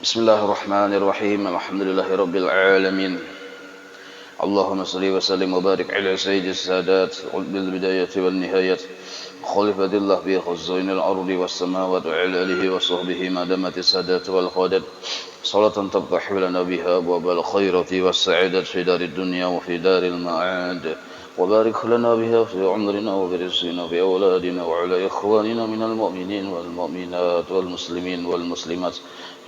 Bismillahirrahmanirrahim. Alhamdulillahirabbil alamin. Allahumma shalli wa sallim wa barik ala sayyidis sadat bil bidayati wan nihayat. Khalifatillah bi khuzainil ardi was samawati wa ala alihi wa sahbihi ma damatis sadat wal qadat. Salatan tabtahu lana biha abwabal khairati was sa'adat fi darid dunya wa fi daril ma'ad. وبارك لنا بها في عمرنا وبرزقنا في أولادنا وعلى إخواننا من المؤمنين والمؤمنات والمسلمين والمسلمات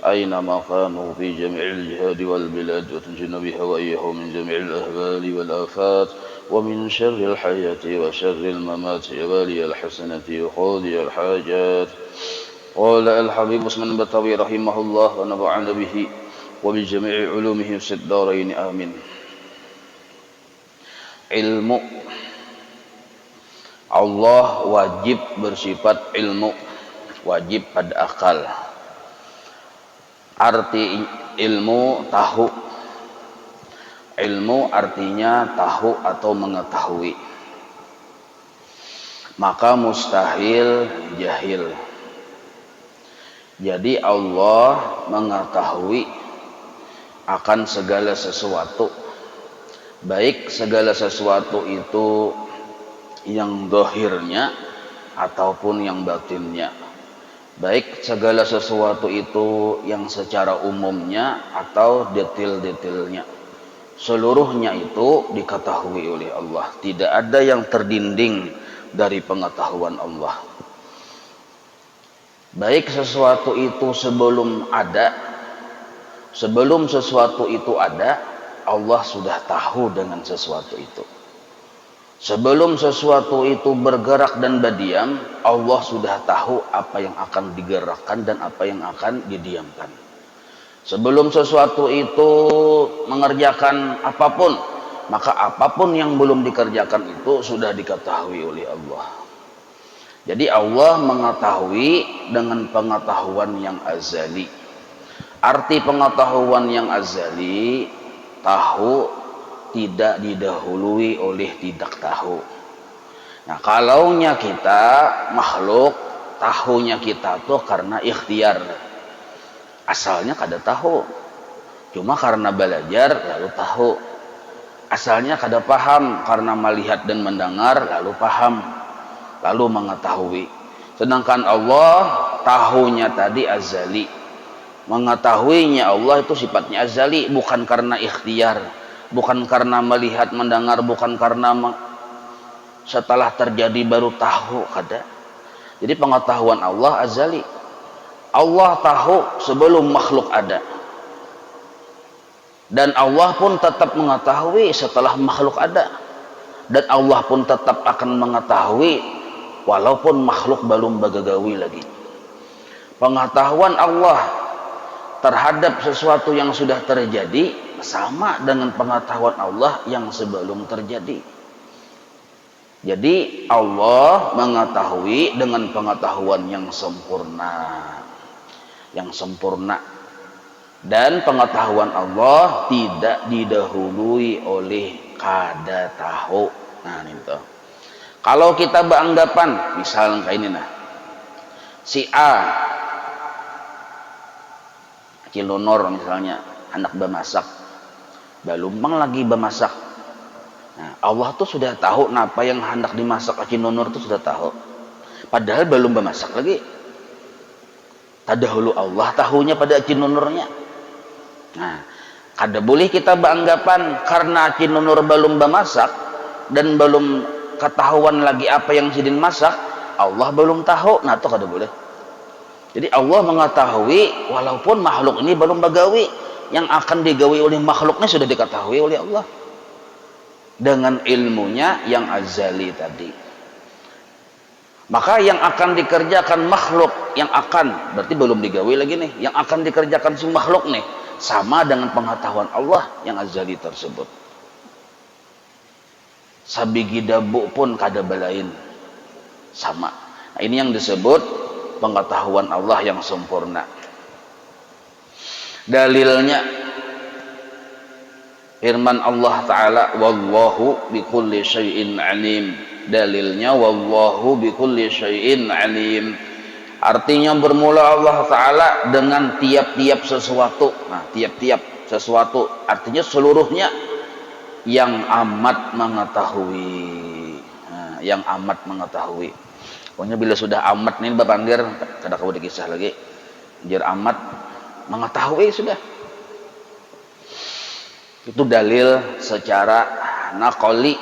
أينما كانوا في جميع الجهاد والبلاد وتنجنا بها وإياهم من جميع الأهوال والآفات ومن شر الحياة وشر الممات يا والي الحسنة وقاضي الحاجات. قال الحبيب عثمان البطاوي رحمه الله ونفعنا به وبجميع علومه في الدارين آمين. Ilmu, Allah wajib bersifat ilmu, wajib pada akal. Arti ilmu tahu. Ilmu artinya tahu atau mengetahui. Maka mustahil jahil. Jadi Allah mengetahui akan segala sesuatu. Baik segala sesuatu itu yang zahirnya ataupun yang batinnya. Baik segala sesuatu itu yang secara umumnya atau detail-detailnya. Seluruhnya itu diketahui oleh Allah. Tidak ada yang terdinding dari pengetahuan Allah. Baik sesuatu itu sebelum ada, sebelum sesuatu itu ada, Allah sudah tahu dengan sesuatu itu. Sebelum sesuatu itu bergerak dan berdiam, Allah sudah tahu apa yang akan digerakkan dan apa yang akan didiamkan. Sebelum sesuatu itu mengerjakan apapun, maka apapun yang belum dikerjakan itu sudah diketahui oleh Allah. Jadi Allah mengetahui dengan pengetahuan yang azali. Arti pengetahuan yang azali, tahu tidak didahului oleh tidak tahu. Nah, kalaunya kita makhluk, tahunya kita tuh karena ikhtiar. Asalnya kada tahu. Cuma karena belajar lalu tahu. Asalnya kada paham, karena melihat dan mendengar lalu paham, lalu mengetahui. Sedangkan Allah tahunya tadi azali. Mengetahuinya Allah itu sifatnya azali, bukan karena ikhtiar, bukan karena melihat mendengar, bukan karena setelah terjadi baru tahu, kada. Jadi pengetahuan Allah azali. Allah tahu sebelum makhluk ada. Dan Allah pun tetap mengetahui setelah makhluk ada. Dan Allah pun tetap akan mengetahui walaupun makhluk belum bagagawi lagi. Pengetahuan Allah terhadap sesuatu yang sudah terjadi sama dengan pengetahuan Allah yang sebelum terjadi. Jadi Allah mengetahui dengan pengetahuan yang sempurna. Yang sempurna. Dan pengetahuan Allah tidak didahului oleh kada tahu. Nah, itu. Kalau kita beranggapan, misalnya kayak ini nah. Si A kilonor misalnya, anak bemasak, balumbang lagi bemasak. Nah, Allah tuh sudah tahu apa yang hendak dimasak kilonor tuh sudah tahu. Padahal belum bemasak lagi. Tadahulu Allah tahunya pada kilonornya. Nah, kada boleh kita beranggapan karena kilonor belum bemasak dan belum ketahuan lagi apa yang sidin masak, Allah belum tahu. Nah, itu kada boleh. Jadi Allah mengetahui walaupun makhluk ini belum bagawi, yang akan digawi oleh makhluknya sudah diketahui oleh Allah dengan ilmunya yang azali tadi. Maka yang akan dikerjakan makhluk, yang akan berarti belum digawi lagi nih, yang akan dikerjakan si makhluk nih sama dengan pengetahuan Allah yang azali tersebut. Sabigi dabu pun kada balain sama. Nah, ini yang disebut pengetahuan Allah yang sempurna. Dalilnya firman Allah Ta'ala, wallahu bikulli syai'in alim. Dalilnya wallahu bikulli syai'in alim. Artinya bermula Allah Ta'ala dengan tiap-tiap sesuatu. Nah, tiap-tiap sesuatu artinya seluruhnya yang amat mengetahui. Nah, yang amat mengetahui. Pokoknya bila sudah amat nih Bapak Andir, kada kau dikisah lagi. Anjir amat mengetahui sudah. Itu dalil secara naqli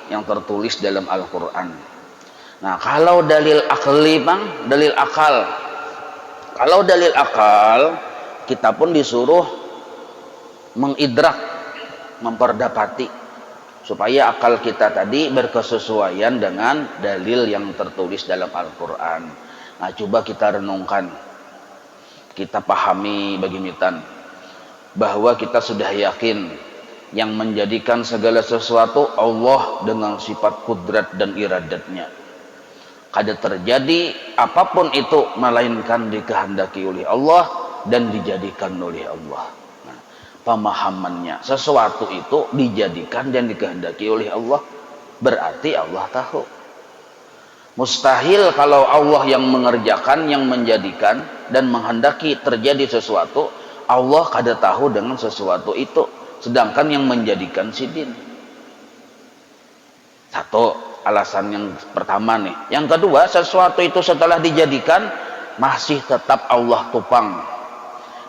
yang tertulis dalam Al-Quran. Nah, kalau dalil akli bang, dalil akal. Kalau dalil akal, kita pun disuruh mengidrak, memperdapati, supaya akal kita tadi berkesesuaian dengan dalil yang tertulis dalam Al-Quran. Nah, coba kita renungkan, kita pahami bagimitan, bahwa kita sudah yakin yang menjadikan segala sesuatu Allah dengan sifat kudrat dan iradatnya. Kada terjadi apapun itu melainkan dikehendaki oleh Allah dan dijadikan oleh Allah. Nah, pemahamannya sesuatu itu dijadikan dan dikehendaki oleh Allah, berarti Allah tahu. Mustahil kalau Allah yang mengerjakan, yang menjadikan dan menghendaki terjadi sesuatu, Allah kada tahu dengan sesuatu itu. Sedangkan yang menjadikan sidin. Satu alasan yang pertama nih. Yang kedua, sesuatu itu setelah dijadikan masih tetap Allah tupang,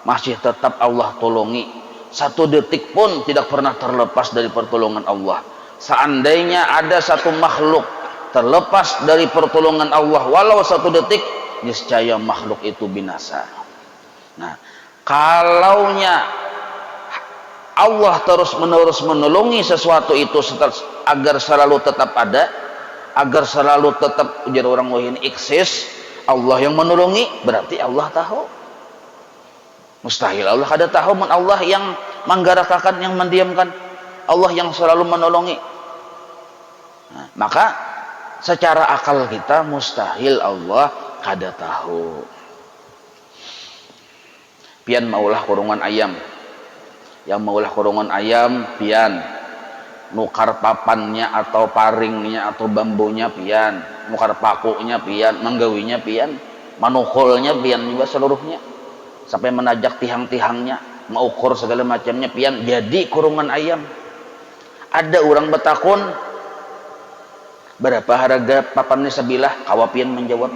masih tetap Allah tolongi. Satu detik pun tidak pernah terlepas dari pertolongan Allah. Seandainya ada satu makhluk terlepas dari pertolongan Allah walau satu detik, niscaya makhluk itu binasa. Nah, kalaunya Allah terus-menerus menolongi sesuatu itu agar selalu tetap ada, agar selalu tetap, ujar orang ini eksis, Allah yang menolongi, berarti Allah tahu. Mustahil Allah ada tahu, Allah yang menggarakakan, yang mendiamkan, Allah yang selalu menolongi. Nah, maka secara akal kita mustahil Allah kada tahu. Pian maulah kurungan ayam, yang maulah kurungan ayam pian, nukar papannya atau paringnya atau bambunya pian, nukar pakunya pian, menggawinya pian, manukulnya pian juga seluruhnya, sampai menajak tihang-tihangnya, mengukur segala macamnya pian, jadi kurungan ayam. Ada orang betakun, berapa harga papannya sebilah, kawa pian menjawab.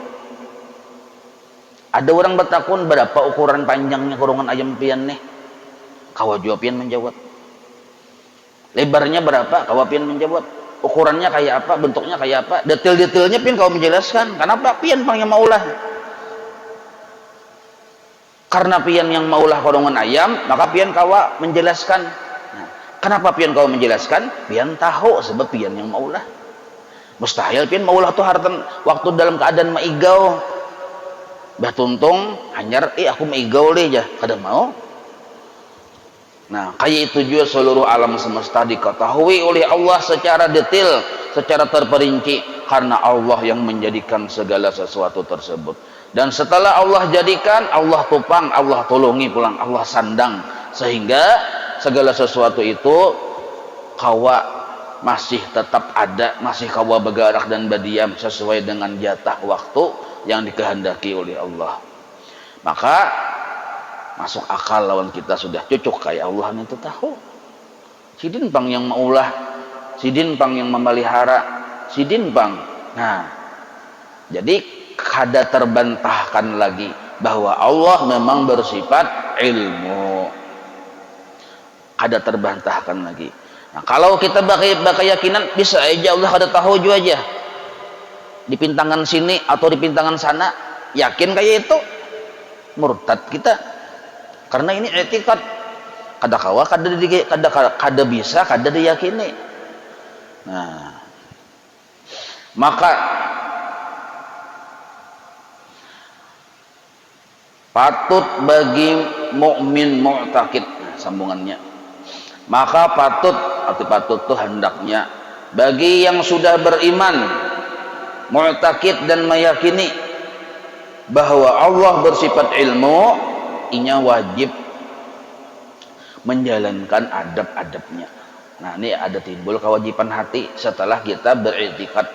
Ada orang betakun, berapa ukuran panjangnya kurungan ayam pian nih, kawajuapian menjawab. Lebarnya berapa, kawapian menjawab. Ukurannya kayak apa, bentuknya kayak apa, detail-detailnya pian kau menjelaskan. Kenapa pian pang yang maulah? Karena pian yang maulah korongan ayam, maka pian kawa menjelaskan. Nah, kenapa pian kau menjelaskan? Pian tahu sebab pian yang maulah. Mustahil pian maulah tuh hartan waktu dalam keadaan maigau. Batuntung hanyar, aku maigau deh ya, kada mau. Nah, kayak itu juga seluruh alam semesta diketahui oleh Allah secara detail, secara terperinci, karena Allah yang menjadikan segala sesuatu tersebut. Dan setelah Allah jadikan, Allah tupang, Allah tolongi pulang, Allah sandang, sehingga segala sesuatu itu kawa masih tetap ada, masih kawa bergerak dan berdiam sesuai dengan jatah waktu yang dikehendaki oleh Allah. Maka masuk akal lawan kita sudah cocok kayak Allah itu tahu. Sidin pang yang maulah, sidin pang yang memelihara, sidin pang. Nah, jadi kada terbantahkan lagi bahwa Allah memang bersifat ilmu. Kada terbantahkan lagi. Nah, kalau kita pakai keyakinan bisa aja Allah kada tahu juga aja. Di pintangan sini atau di pintangan sana, yakin kayak itu, murtad kita. Karena ini etikat, kada kawa, kada bisa, kada diyakini. Nah, maka patut bagi mukmin mu'taqid, sambungannya. Maka patut tuh hendaknya bagi yang sudah beriman, mu'taqid dan meyakini bahwa Allah bersifat ilmu, inya wajib menjalankan adab-adabnya. Nah, ini ada timbul kewajiban hati setelah kita beriktikad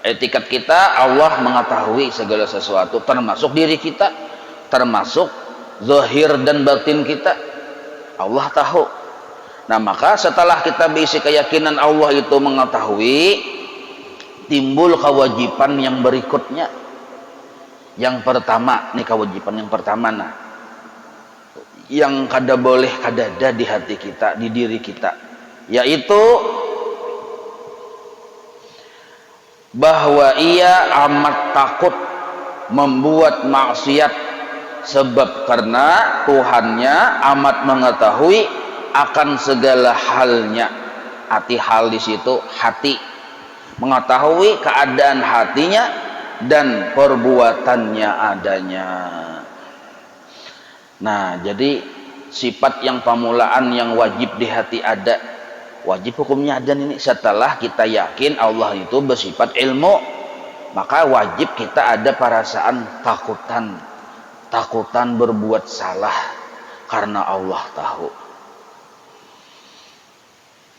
Etikat kita, Allah mengetahui segala sesuatu, termasuk diri kita, termasuk zahir dan batin kita. Allah tahu. Nah, maka setelah kita berisi keyakinan Allah itu mengetahui, timbul kewajiban yang berikutnya. Yang pertama, nih kewajiban yang pertama, nah, yang kada boleh kada ada di hati kita, di diri kita, yaitu bahwa ia amat takut membuat maksiat, sebab karena Tuhannya amat mengetahui akan segala halnya. Hati, hal di situ hati, mengetahui keadaan hatinya dan perbuatannya adanya. Nah, jadi sifat yang permulaan yang wajib di hati ada. Wajib hukumnya ada ini. Setelah kita yakin Allah itu bersifat ilmu, maka wajib kita ada perasaan takutan. Takutan berbuat salah karena Allah tahu.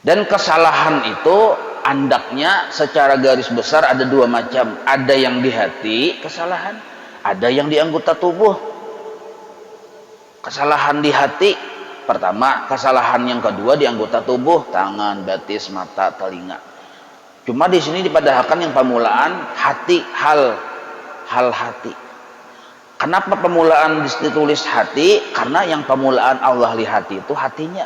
Dan kesalahan itu andaknya secara garis besar ada dua macam. Ada yang di hati kesalahan, ada yang di anggota tubuh. Kesalahan di hati pertama, kesalahan yang kedua di anggota tubuh, tangan, betis, mata, telinga. Cuma di sini dipadahkan yang permulaan hati, hal hati. Kenapa permulaan ditulis hati? Karena yang permulaan Allah lihat itu hatinya.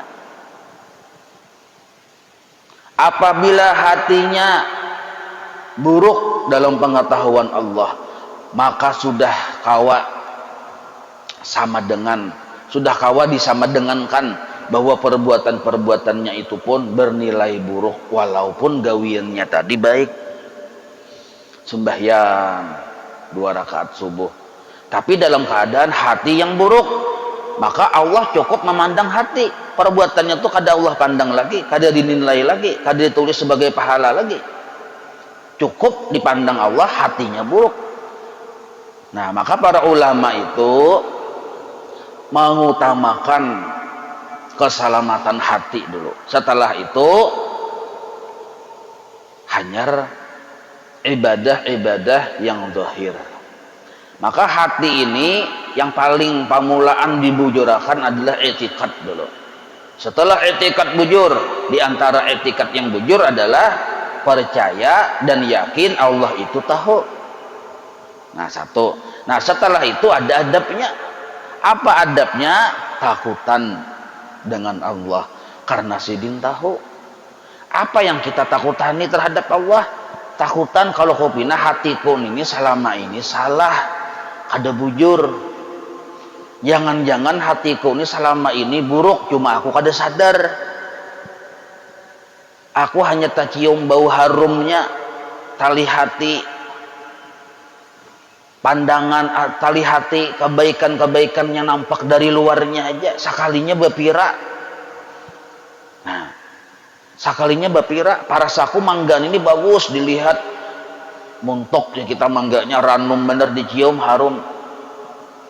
Apabila hatinya buruk dalam pengetahuan Allah, maka sudah disama dengankan bahwa perbuatannya itu pun bernilai buruk, walaupun gawiannya tadi baik. Sembahyang 2 rakaat subuh, tapi dalam keadaan hati yang buruk, maka Allah cukup memandang hati. Perbuatannya itu kada Allah pandang lagi, kada dinilai lagi, kada ditulis sebagai pahala lagi. Cukup dipandang Allah hatinya buruk. Nah, maka para ulama itu mengutamakan keselamatan hati dulu. Setelah itu hanya ibadah-ibadah yang zahir. Maka hati ini yang paling permulaan dibujurakan adalah etikat dulu. Setelah etikat bujur, di antara etikat yang bujur adalah percaya dan yakin Allah itu tahu. Nah, satu. Nah, setelah itu ada adabnya. Apa adabnya? Takutan dengan Allah karena sidin tahu. Apa yang kita takutani terhadap Allah? Takutan kalau kupina hatiku ini selama ini salah, ada bujur. Jangan-jangan hatiku ini selama ini buruk, cuma aku kada sadar. Aku hanya tercium bau harumnya tali hati, pandangan tali hati, kebaikan-kebaikan yang nampak dari luarnya aja sekalinya bepira. Nah, sekalinya bepira, parasaku mangga ini bagus dilihat, muntok ya kita mangganya ranum bener dicium harum.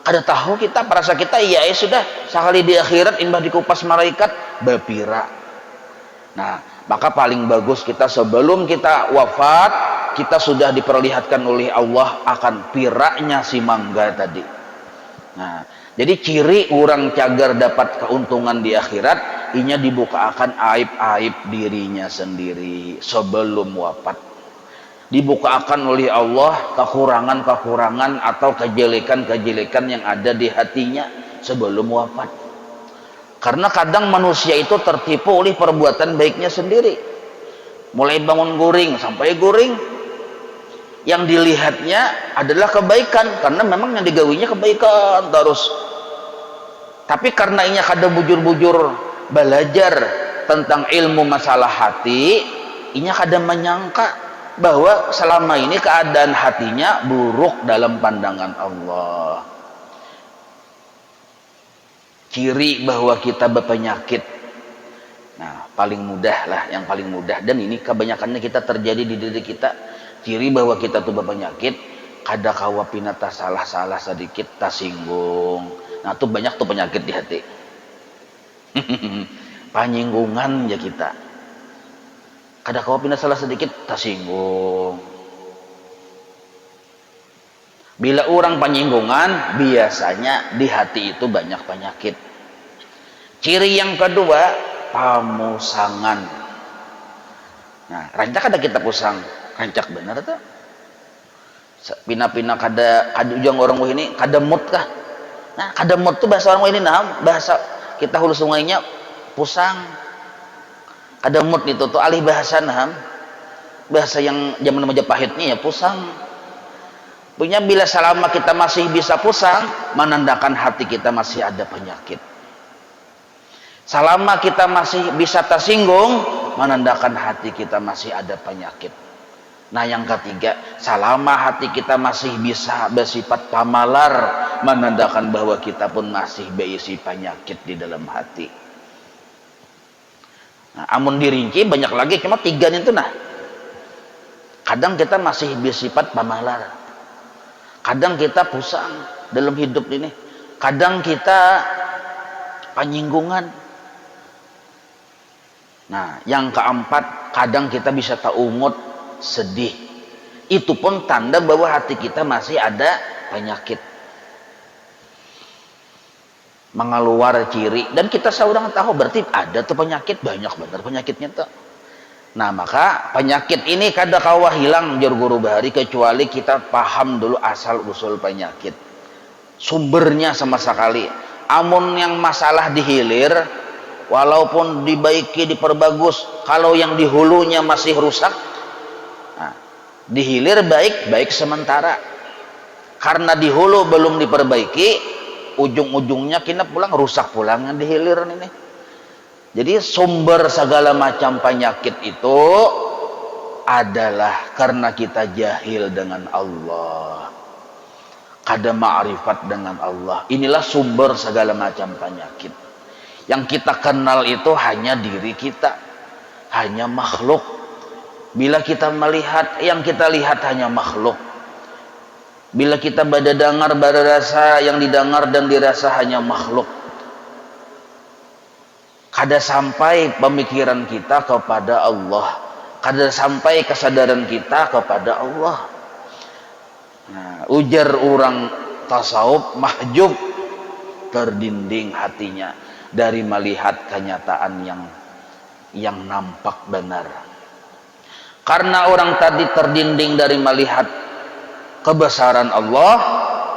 Ada tahu kita, perasa kita iya sudah sekali di akhirat imbah dikupas malaikat bepira. Nah, maka paling bagus kita sebelum kita wafat, kita sudah diperlihatkan oleh Allah akan piraknya si mangga tadi. Nah, jadi ciri orang cagar dapat keuntungan di akhirat, inya dibukakan aib-aib dirinya sendiri sebelum wafat. Dibukakan oleh Allah kekurangan-kekurangan atau kejelekan-kejelekan yang ada di hatinya sebelum wafat. Karena kadang manusia itu tertipu oleh perbuatan baiknya sendiri. Mulai bangun guring sampai guring, yang dilihatnya adalah kebaikan, karena memang yang digawinya kebaikan terus. Tapi karena inya kada bujur-bujur belajar tentang ilmu masalah hati, inya kada menyangka bahwa selama ini keadaan hatinya buruk dalam pandangan Allah. Ciri bahwa kita berpenyakit, nah paling mudah lah, yang paling mudah, dan ini kebanyakannya kita terjadi di diri kita. Ciri bahwa kita tuh berpenyakit, kada kawa pinata salah-salah sedikit tersinggung. Nah tuh banyak tuh penyakit di hati. Panyinggungan ya kita. Kada kawa pindah salah sedikit tersinggung. Bila orang penyinggungan, biasanya di hati itu banyak penyakit. Ciri yang kedua, pamusangan. Nah, rancak ada kita pusang, rancak bener tuh. Pina-pina kada ujung orang ini kada mut kah? Nah, kada mut tuh bahasa orang ini nah, bahasa kita hulu sungainya pusang. Kada mut itu tuh alih bahasa nah. Bahasa yang zaman Majapahitnya ya pusang. Punya bila selama kita masih bisa pusang, menandakan hati kita masih ada penyakit. Selama kita masih bisa tersinggung, menandakan hati kita masih ada penyakit. Nah yang ketiga, selama hati kita masih bisa bersifat pamalar, menandakan bahwa kita pun masih berisi penyakit di dalam hati. Nah, amun dirinci banyak lagi, cuma tiga itu nah. Kadang kita masih bersifat pamalar. Kadang kita pusang dalam hidup ini. Kadang kita penyinggungan. Nah, yang keempat, kadang kita bisa taumut, sedih. Itu pun tanda bahwa hati kita masih ada penyakit. Mengeluar ciri. Dan kita seorang tahu berarti ada tuh penyakit. Banyak benar penyakitnya tuh. Nah maka penyakit ini kada kawah hilang jar guru bahari kecuali kita paham dulu asal usul penyakit, sumbernya sama sekali. Amun yang masalah dihilir walaupun dibaiki diperbagus, kalau yang di hulunya masih rusak, nah, dihilir baik sementara, karena di hulu belum diperbaiki, ujung-ujungnya kita pulang rusak pulang yang dihilir ini. Jadi sumber segala macam penyakit itu adalah karena kita jahil dengan Allah. Kada ma'rifat dengan Allah. Inilah sumber segala macam penyakit. Yang kita kenal itu hanya diri kita. Hanya makhluk. Bila kita melihat, yang kita lihat hanya makhluk. Bila kita dengar, rasa, yang didengar dan dirasa hanya makhluk. Kada sampai pemikiran kita kepada Allah, kada sampai kesadaran kita kepada Allah. Nah, ujar orang tasawuf, mahjub, terdinding hatinya dari melihat kenyataan yang nampak benar. Karena orang tadi terdinding dari melihat kebesaran Allah,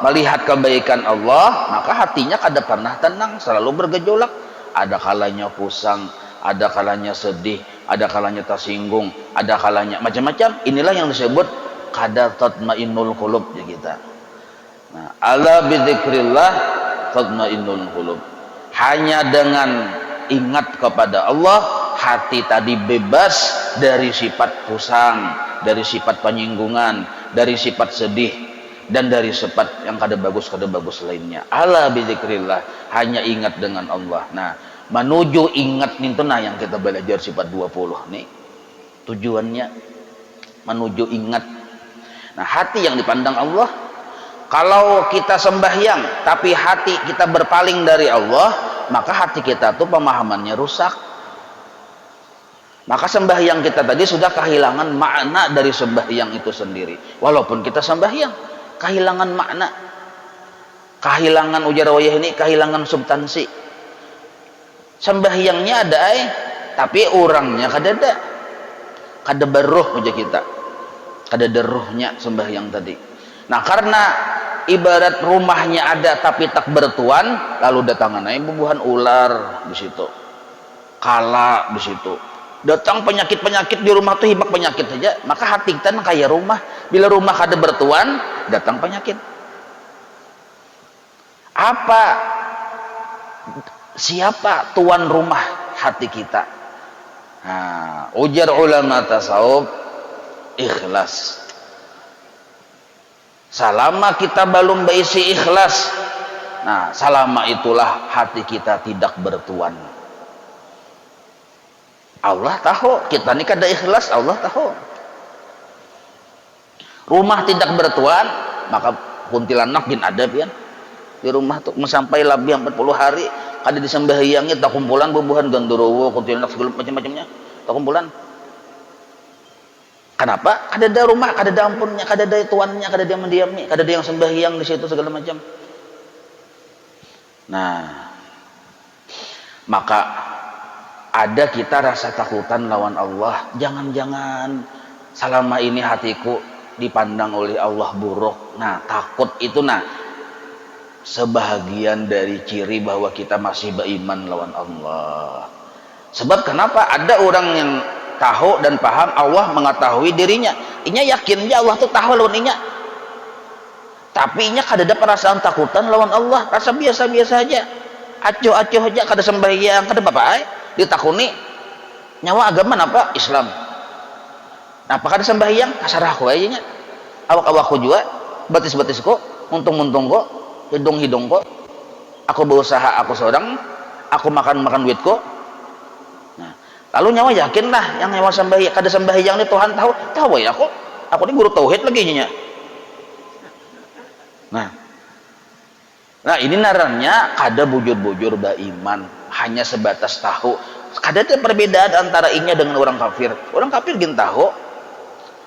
melihat kebaikan Allah, maka hatinya kada pernah tenang, selalu bergejolak. Ada kalanya pusang, ada kalanya sedih, ada kalanya tersinggung, ada kalanya macam-macam. Inilah yang disebut kada tatmainnul qulub ya kita. Nah, ala bidzikrillah tatmainnul qulub. Hanya dengan ingat kepada Allah, hati tadi bebas dari sifat pusang, dari sifat penyinggungan, dari sifat sedih, dan dari sifat yang kada bagus lainnya. Ala bidzikrillah, hanya ingat dengan Allah. Nah, menuju ingat itu nah yang kita belajar sifat 20 nih. Tujuannya menuju ingat. Nah, hati yang dipandang Allah. Kalau kita sembahyang tapi hati kita berpaling dari Allah, maka hati kita tuh pemahamannya rusak. Maka sembahyang kita tadi sudah kehilangan makna dari sembahyang itu sendiri. Walaupun kita sembahyang, kehilangan makna, kehilangan ujar wayah ini, kehilangan substansi. Sembahyangnya ada tapi orangnya kada beruh aja kita, kada deruhnya sembahyang tadi. Nah karena ibarat rumahnya ada tapi tak bertuan, lalu datangan bubuhan ular di situ, kala di situ, datang penyakit di rumah tuh hibak penyakit saja. Maka hati kita kayak rumah, bila rumah kada bertuan datang penyakit. Siapa tuan rumah hati kita? Nah, ujar ulama tasawuf, ikhlas. Selama kita belum berisi ikhlas, nah selama itulah hati kita tidak bertuan. Allah tahu kita ini kada ikhlas, Allah tahu. Rumah tidak bertuan, maka kuntilanak bin adab ya. Di rumah tuh sampai lebih 40 hari kada disembahyangi, tak kumpulan bubuhan gandorowo, kuntilanak segala macam-macamnya, tak kumpulan. Kenapa? Kadada rumah, kadada ampunnya, kadada tuannya, kadada yang mendiami, kadada yang sembahyang di situ segala macam. Nah, maka ada kita rasa takutan lawan Allah. Jangan-jangan selama ini hatiku dipandang oleh Allah buruk. Nah, takut itu sebahagian dari ciri bahwa kita masih beriman lawan Allah. Sebab kenapa? Ada orang yang tahu dan paham Allah mengetahui dirinya. Inya yakin aja Allah tuh tahu lawan inya. Tapi inya kadada perasaan takutan lawan Allah. Rasa biasa-biasa aja. Acuh-acuh aja kada sembahyang, kada apa-apa ditakuni. Nyawa agama apa? Islam. Nah, apa kada sembahyang? Kasarah aku aja nya. Awak-awakku juga, batis-batisku, muntung-muntung kok, hidung-hidung kok. Aku berusaha aku seorang, aku makan duitku. Lalu nyawa yakin lah yang nyawa sembahyang, kada sembahyang ini Tuhan tahu ya aku ini guru tauhid lagi nya. Nah ini narannya kada bujur-bujur beriman, hanya sebatas tahu. Kada ada perbedaan antara inya dengan orang kafir. Orang kafir gin tahu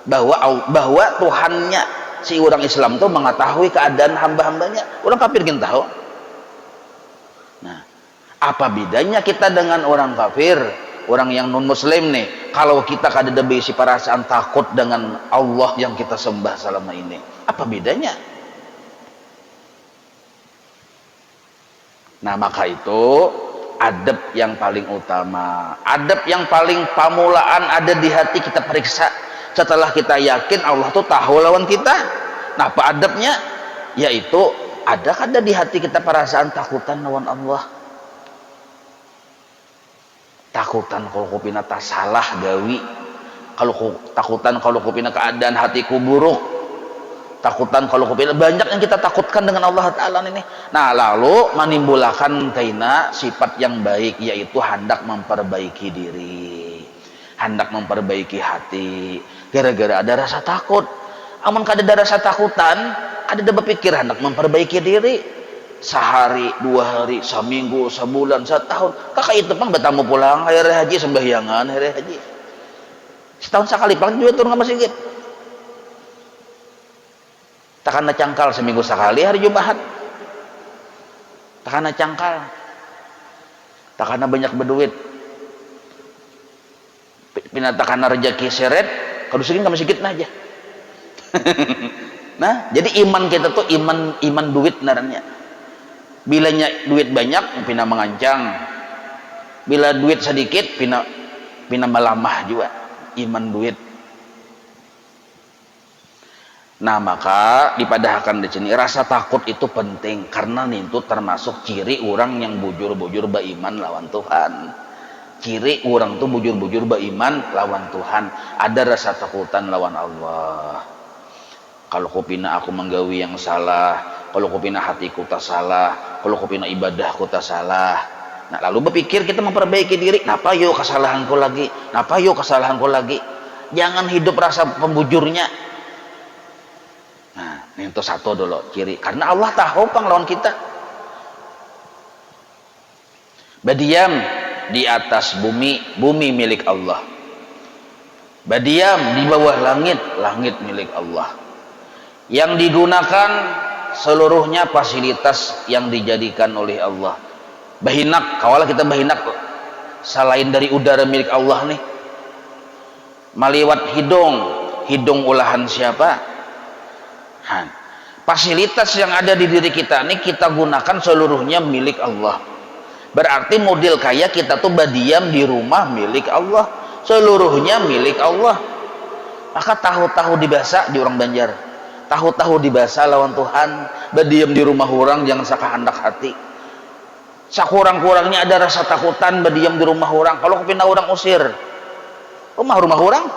bahwa Tuhannya si orang Islam tuh mengetahui keadaan hamba-hambanya. Orang kafir gin tahu. Nah, apa bedanya kita dengan orang kafir? Orang yang non muslim nih, kalau kita kadada bisi perasaan takut dengan Allah yang kita sembah selama ini, apa bedanya? Nah, maka itu adab yang paling utama, adab yang paling pamulaan ada di hati kita periksa. Setelah kita yakin Allah tuh tahu lawan kita, nah apa adabnya? Yaitu ada kada di hati kita perasaan takutan lawan Allah. Takutan kalau kupina tak salah gawi, takutan kalau kupina keadaan hatiku buruk, takutan kalau kupina banyak yang kita takutkan dengan Allah Ta'ala ini. Nah lalu menimbulkan kaina sifat yang baik, yaitu hendak memperbaiki diri, hendak memperbaiki hati. Gara-gara ada rasa takut, amun kada ada rasa takutan, ada berpikir hendak memperbaiki diri. Sehari, 2 hari, seminggu, sebulan, setahun, kakak itu pang bertamu pulang hari haji sembahyangan hari haji setahun sekali pang juga turun ke masjid. Takana cangkal seminggu sekali hari Jumat, takana cangkal, takana banyak berduit, takana rezeki seret kadusikin ke masjid aja. Nah jadi iman kita tuh iman duit narannya. Bilanya duit banyak pina mengancang, bila duit sedikit pina melamah juga iman duit. Nah maka dipadahkan di sini rasa takut itu penting, karena itu termasuk ciri orang yang bujur-bujur beriman lawan Tuhan. Ciri orang tuh bujur-bujur beriman lawan Tuhan, ada rasa takutan lawan Allah. Kalau kupina aku menggawi yang salah, kalau kupina hatiku tak salah, kalau kupina ibadahku tak salah. Nah lalu berpikir kita memperbaiki diri. Napa yo kesalahanku lagi? Napa yo kesalahanku lagi? Jangan hidup rasa pembujurnya. Nah ini itu satu dulu ciri. Karena Allah tahu pang lawan kita. Badiam di atas bumi, bumi milik Allah. Badiam di bawah langit, langit milik Allah. Yang digunakan seluruhnya fasilitas yang dijadikan oleh Allah. Bahinak, kawalah kita bahinak selain dari udara milik Allah nih, maliwat hidung olahan siapa? Fasilitas yang ada di diri kita nih kita gunakan seluruhnya milik Allah. Berarti model kaya kita tuh badiam di rumah milik Allah, seluruhnya milik Allah. Maka tahu-tahu dibasa di orang Banjar, tahu-tahu dibasa lawan Tuhan, badiam di rumah orang jangan sakahandak hati. Sakurang-kurangnya ada rasa takutan badiam di rumah orang. Kalau kepindah orang usir rumah orang,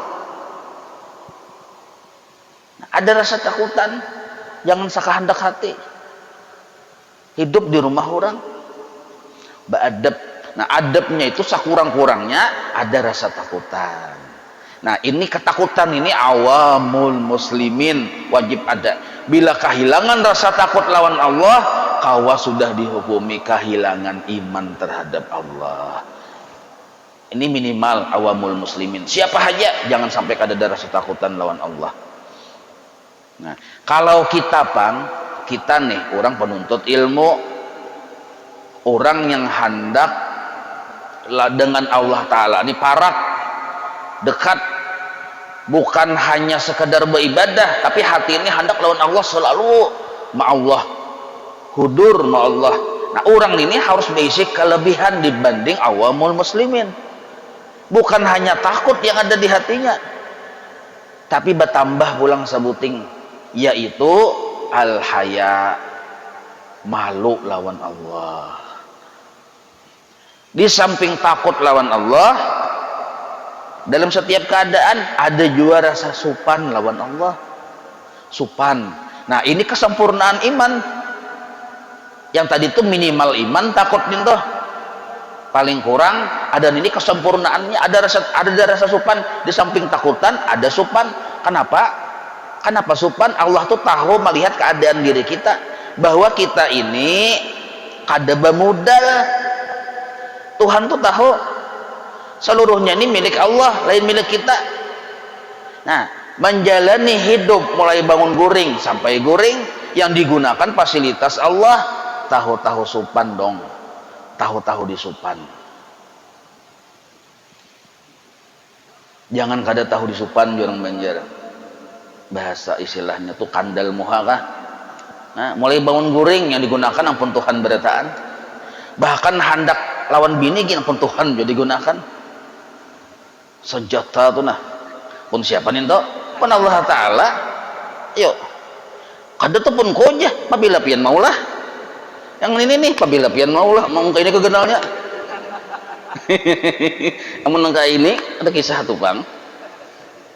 ada rasa takutan, jangan sakahandak hati. Hidup di rumah orang, beadab. Nah adabnya itu sakurang-kurangnya ada rasa takutan. Nah ini ketakutan ini awamul muslimin wajib ada. Bila kehilangan rasa takut lawan Allah, kawa sudah dihukumi kehilangan iman terhadap Allah. Ini minimal awamul muslimin. Siapa aja jangan sampai ada rasa takutan lawan Allah. Nah, kalau kita nih orang penuntut ilmu, orang yang hendak dengan Allah Ta'ala ini parak dekat, bukan hanya sekedar beribadah, tapi hati ini hendak lawan Allah, selalu ma'allah, hudur ma'allah. Nah, orang ini harus berisi kelebihan dibanding awamul muslimin. Bukan hanya takut yang ada di hatinya, tapi bertambah pulang sebuting, yaitu al-haya, malu lawan Allah. Di samping takut lawan Allah, dalam setiap keadaan ada juga rasa supan lawan Allah. Supan. Nah, ini kesempurnaan iman. Yang tadi itu minimal iman, takut itu paling kurang, ada ini kesempurnaannya, ada rasa supan. Di samping takutan ada supan. Kenapa supan? Allah tuh tahu melihat keadaan diri kita, bahwa kita ini kada bemodal. Tuhan tuh tahu seluruhnya ini milik Allah, lain milik kita. Nah, menjalani hidup mulai bangun guring sampai guring yang digunakan fasilitas Allah, tahu-tahu supan dong, tahu-tahu disupan. Jangan kada tahu disupan orang Banjar, bahasa istilahnya tuh kandal muhakah. Nah, mulai bangun guring yang digunakan ampun Tuhan berataan, bahkan hendak lawan bini gini ampun Tuhan jadi gunakan senjata tuh. Nah, pun siapa nih toh? Pun Allah Ta'ala. Yuk, kada tuh pun koja pabila pian maulah. Yang ini nih pabila pian maulah, mau ini kegenalnya. Amun nangka ini ada kisah tuh Bang,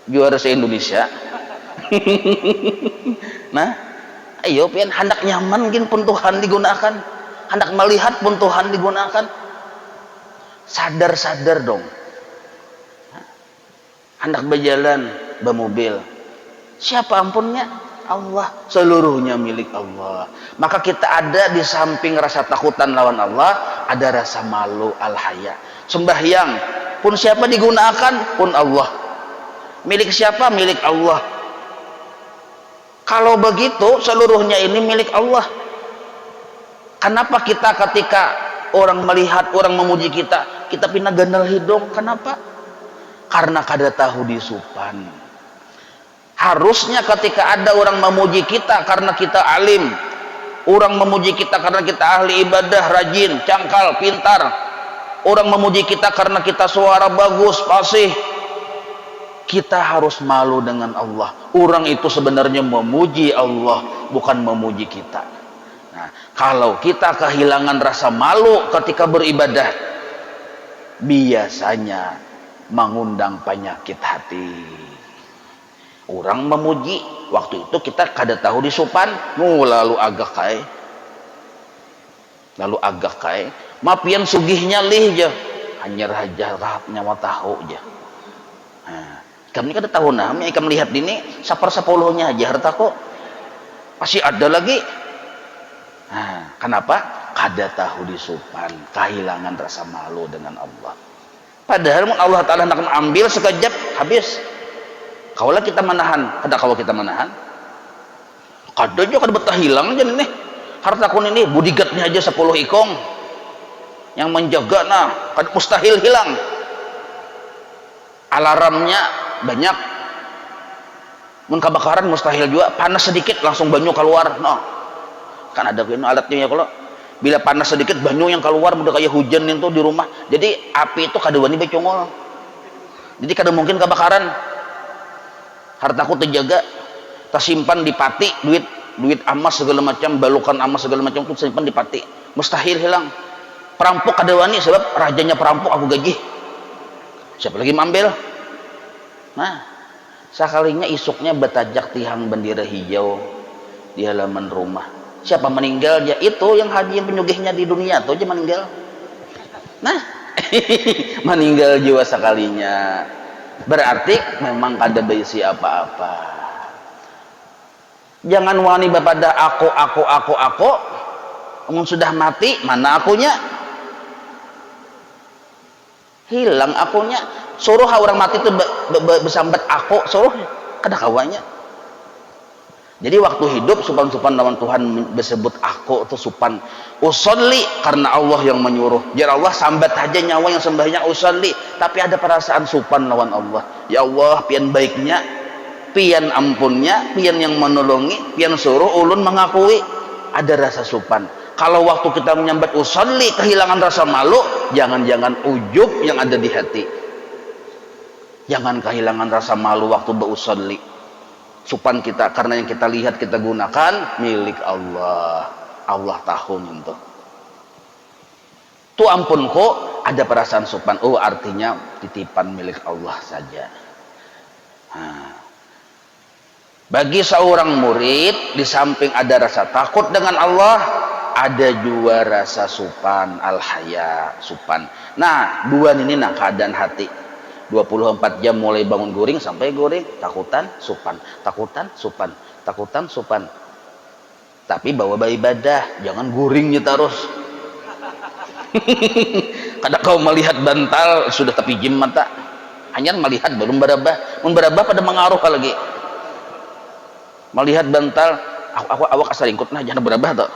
juara se-Indonesia. Nah, ayo pian hendak nyaman gin pun Tuhan digunakan, hendak melihat pun Tuhan digunakan. Sadar dong. Hendak berjalan bermobil, siapa ampunnya? Allah. Seluruhnya milik Allah. Maka kita ada di samping rasa takutan lawan Allah, ada rasa malu, al-haya. Sembahyang pun siapa digunakan? Pun Allah. Milik siapa? Milik Allah. Kalau begitu seluruhnya ini milik Allah. Kenapa kita ketika orang melihat, orang memuji kita pindah gandal hidung? Kenapa? Karena kada tahu disupan. Harusnya ketika ada orang memuji kita karena kita alim, orang memuji kita karena kita ahli ibadah, rajin, cangkal, pintar, orang memuji kita karena kita suara bagus, fasih, kita harus malu dengan Allah. Orang itu sebenarnya memuji Allah, bukan memuji kita. Nah, kalau kita kehilangan rasa malu ketika beribadah, biasanya mengundang penyakit hati. Orang memuji, waktu itu kita kada tahu disupan, lalu agak kai, mapian sugihnya lih je, hanya raja rahatnya mau tahu je. Nah, kami kada tahu namanya, kami lihat ini sepersepuluhnya aja harta kok masih ada lagi. Nah, kenapa? Kada tahu disupan, kehilangan rasa malu dengan Allah. Padahal Allah Ta'ala nak ambil sekejap habis. Kaulah kita menahan, kalau kita menahan, kada juga kada betah hilang aja nih. Harta kun ini bodyguardnya aja 10 ikong yang menjaga, nah kada mustahil hilang. Alarmnya banyak. Mun kebakaran mustahil juga, panas sedikit langsung banyu keluar. Nah, kan ada alatnya ya, kalau bila panas sedikit banyu yang keluar udah kayak hujan itu di rumah. Jadi api itu kada wani becongol. Jadi kada mungkin kebakaran. Hartaku terjaga, tersimpan di pati, duit emas segala macam, balukan emas segala macam itu simpan di pati, mustahil hilang. Perampok kada wani, sebab rajanya perampok aku gaji. Siapa lagi mengambil? Nah, sekalinya isuknya betajak tiang bendera hijau di halaman rumah. Siapa meninggal? Ya itu yang haji yang penyugihnya di dunia itu aja meninggal. Nah, meninggal jiwa sekalinya. Berarti memang kada berisi apa-apa. Jangan wani pada aku. Sudah mati, mana akunya? hilang akunya. Suruh orang mati itu besambat aku, suruh kada kawanya. Jadi waktu hidup supan-supan lawan Tuhan disebut aku itu supan. Usolli karena Allah yang menyuruh. Jadi Allah sambat aja nyawa yang sembahnya usolli, tapi ada perasaan supan lawan Allah. Ya Allah, pian baiknya, pian ampunnya, pian yang menolongi, pian suruh ulun mengakui. Ada rasa supan. Kalau waktu kita menyambat usolli kehilangan rasa malu, jangan-jangan ujub yang ada di hati. Jangan kehilangan rasa malu waktu berusolli. Supan kita karena yang kita lihat kita gunakan milik Allah. Allah tahu itu. Tu ampun kok ada perasaan supan. Oh, artinya titipan milik Allah saja. Bagi seorang murid di samping ada rasa takut dengan Allah, ada juga rasa supan, al-haya, supan. Nah, dua ini keadaan hati. 24 jam mulai bangun guring sampai guring, takutan, supan, takutan, supan, takutan, supan. Tapi bawa ibadah, jangan guringnya terus. Kadang kau melihat bantal sudah tapi jim mata, hanya melihat belum berabah pada mengaruh lagi. Melihat bantal, awak asaringkut nah jangan berabah toh.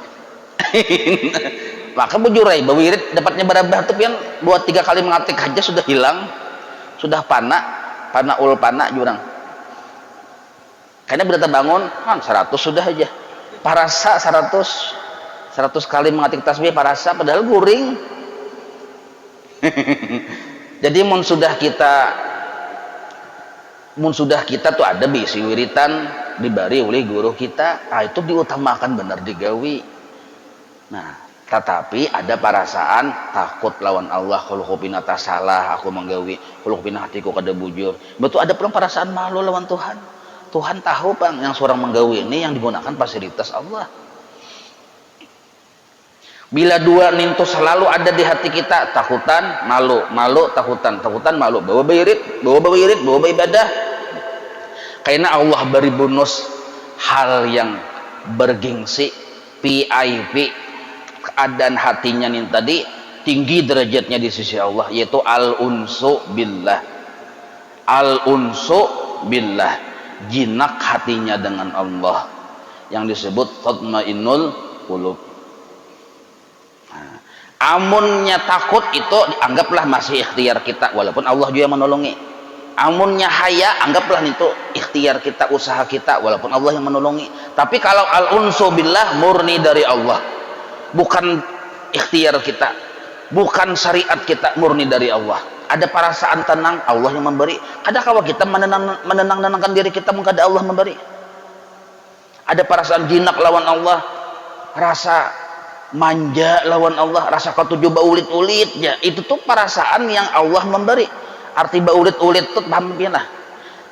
Maka bujurai bawirit dapatnya berabah tuh pian 2-3 kali mengatik aja sudah hilang. Sudah pana jurang. Karena berita bangun 100 sudah aja. Parasa 100 kali mengatik tasbih parasa padahal guring. Jadi mun sudah kita tuh ada bisi wiritan dibari oleh guru kita, itu diutamakan benar digawi. Nah, tetapi ada perasaan takut lawan Allah. Kalau kupina tak salah aku menggawi, kalau kupina hatiku kada bujur, betul ada pun perasaan malu lawan Tuhan. Tuhan tahu bang yang seorang menggawi ini yang digunakan fasilitas Allah. Bila dua nintu selalu ada di hati kita, takutan, malu, takutan, malu, bawa ibadah. Karena Allah beri bonus hal yang bergengsi, VIP. Keadaan hatinya nih tadi tinggi derajatnya di sisi Allah, yaitu al-unsu billah. Al-unsu billah, jinak hatinya dengan Allah, yang disebut tatmainnul qulub. Amunnya takut itu anggaplah masih ikhtiar kita, walaupun Allah juga menolongi. Amunnya haya anggaplah itu ikhtiar kita, usaha kita, walaupun Allah yang menolongi. Tapi kalau al-unsu billah murni dari Allah, bukan ikhtiar kita, bukan syariat kita, murni dari Allah. Ada perasaan tenang, Allah yang memberi. Adakah kita menenangkan diri kita mengkada Allah memberi? Ada perasaan jinak lawan Allah, rasa manja lawan Allah, rasa ketujuh baulit-ulit ya, itu tuh perasaan yang Allah memberi. Arti baulit-ulit tuh paham lah.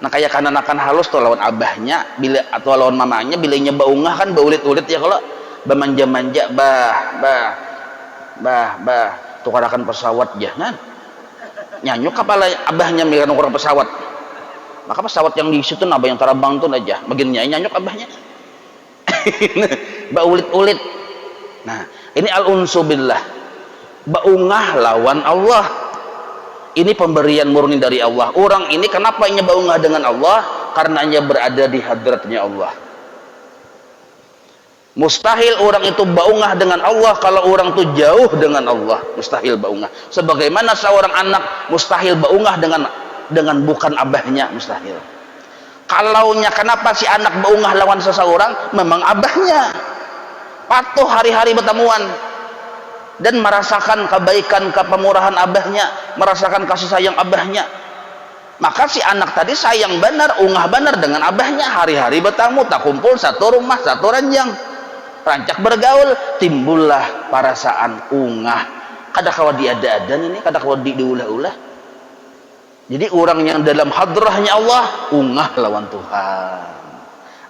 Nah kayak kanan-kanan halus tuh lawan abahnya bila atau lawan mamanya bilanya baungah kan baulit-ulit ya, kalau bermanja-manja tukarakan pesawat jangan nyanyuk kepala abahnya mikirin orang pesawat, maka pesawat yang di situ abah yang terbang tuh aja bagiannya nyanyuk abahnya. Baulit-ulit. Nah ini al-unsu billah, baungah lawan Allah. Ini pemberian murni dari Allah. Orang ini kenapa ia baungah dengan Allah? Karena ia berada di hadratnya Allah. Mustahil orang itu baungah dengan Allah kalau orang itu jauh dengan Allah. Mustahil baungah. Sebagaimana seorang anak mustahil baungah dengan bukan abahnya, mustahil. Kalaunya kenapa si anak baungah lawan seseorang? Memang abahnya patuh hari-hari bertemuan dan merasakan kebaikan, kepemurahan abahnya, merasakan kasih sayang abahnya. Maka si anak tadi sayang benar, ungah benar dengan abahnya, hari-hari bertamu, tak kumpul satu rumah, satu ranjang. Rancak bergaul, timbullah perasaan ungah. Kadang kala diada-adan ini, kadang kala diulah-ulah. Jadi orang yang dalam hadrahnya Allah, ungah lawan Tuhan,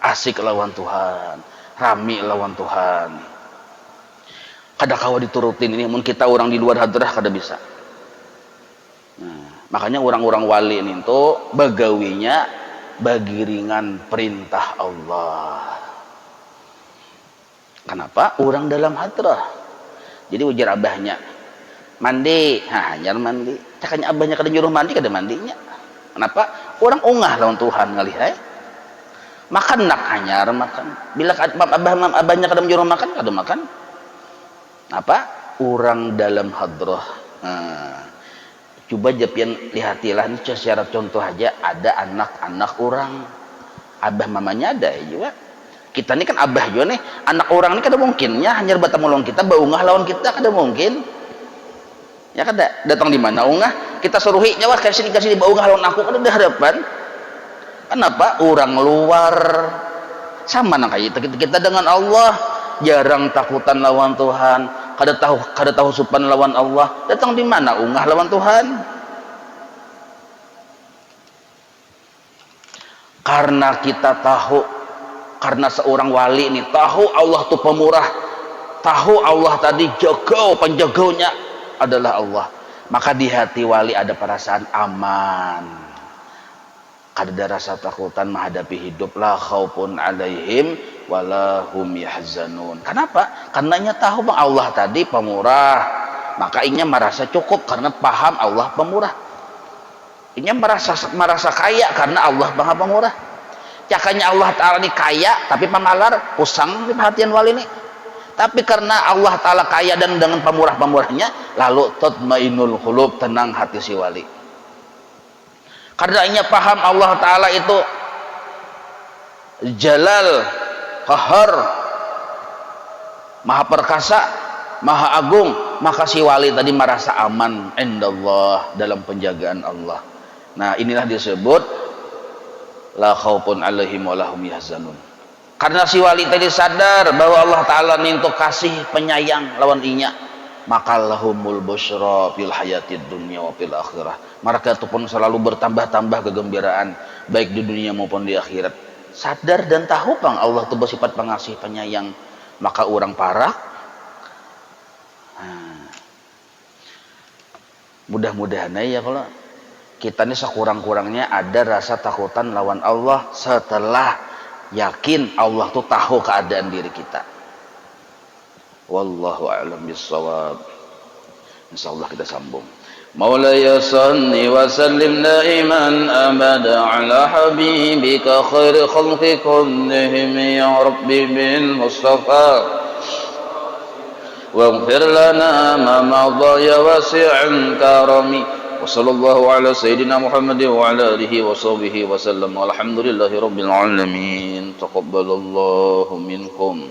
asik lawan Tuhan, rami lawan Tuhan. Kadang kala diturutin ini, mungkin kita orang di luar hadrah kada bisa. Nah, makanya orang-orang wali ini tuh begawinya bagiringan perintah Allah. Kenapa? Orang dalam hadrah. Jadi ujar abahnya mandi, hanyar mandi. Cakanya abahnya kada nyuruh mandi kada mandinya. Kenapa? Orang ungah lawan Tuhan ngalih hai. Makan nak hanyar makan. Bila abahnya kada menyuruh makan kada makan. Apa? Orang dalam hadrah. Coba japian lihatilah ini secara contoh aja, ada anak-anak orang, abah mamanya ada ya juga. Kita ini kan abah juga nih, anak orang ini kada mungkinnya hanya batang melong kita baungah lawan kita kada mungkin. Ya kada datang di mana ungah kita suruhi nyawa kasih baungah lawan aku kada ada harapan. Kenapa? Orang luar sama nang kayak kita dengan Allah jarang takutan lawan Tuhan. Kada tahu supan lawan Allah, datang di mana ungah lawan Tuhan. Karena kita tahu, karena seorang wali ini tahu Allah itu pemurah, tahu Allah tadi jagau, penjagaunya adalah Allah, maka di hati wali ada perasaan aman, kada ada rasa takutan menghadapi hidup, la khaufun alaihim walahum yahzanun. Kenapa? Karenanya tahu bang Allah tadi pemurah, maka inya merasa cukup karena paham Allah pemurah. Inya merasa kaya karena Allah bang pemurah. Cakanya Allah Ta'ala ini kaya tapi pamalar, pusang di perhatian wali ini. Tapi karena Allah Ta'ala kaya dan dengan pemurah-pemurahnya, lalu tatmainul qulub, tenang hati si wali. Karena inya paham Allah Ta'ala itu jalal, qahar, maha perkasa, maha agung, maka si wali tadi merasa aman indallah, dalam penjagaan Allah. Nah inilah disebut la khaufun alaihim walahum yahzanun. Karena si wali tadi sadar bahwa Allah Ta'ala nintu kasih penyayang lawan inya, maka lahumul busyra fil hayatid dunya wa fil akhirah. Mereka itu pun selalu bertambah-tambah kegembiraan baik di dunia maupun di akhirat. Sadar dan tahu bang Allah itu bersifat pengasih penyayang, maka orang parah mudah-mudahan ya kalau kita ini sekurang-kurangnya ada rasa takutan lawan Allah setelah yakin Allah tuh tahu keadaan diri kita. Wallahu a'lam bissawab. Insyaallah kita sambung. Maulaya salli wa sallim daiman abada ala habibika khairi khalqi kullihim ya rabbi bil mustafa waghfir lana ma madha ya wasi'an karami wa sallallahu ala sayyidina Muhammad wa ala alihi wa sahbihi wa sallam walhamdulillahi rabbil alamin taqabbalallahu minkum.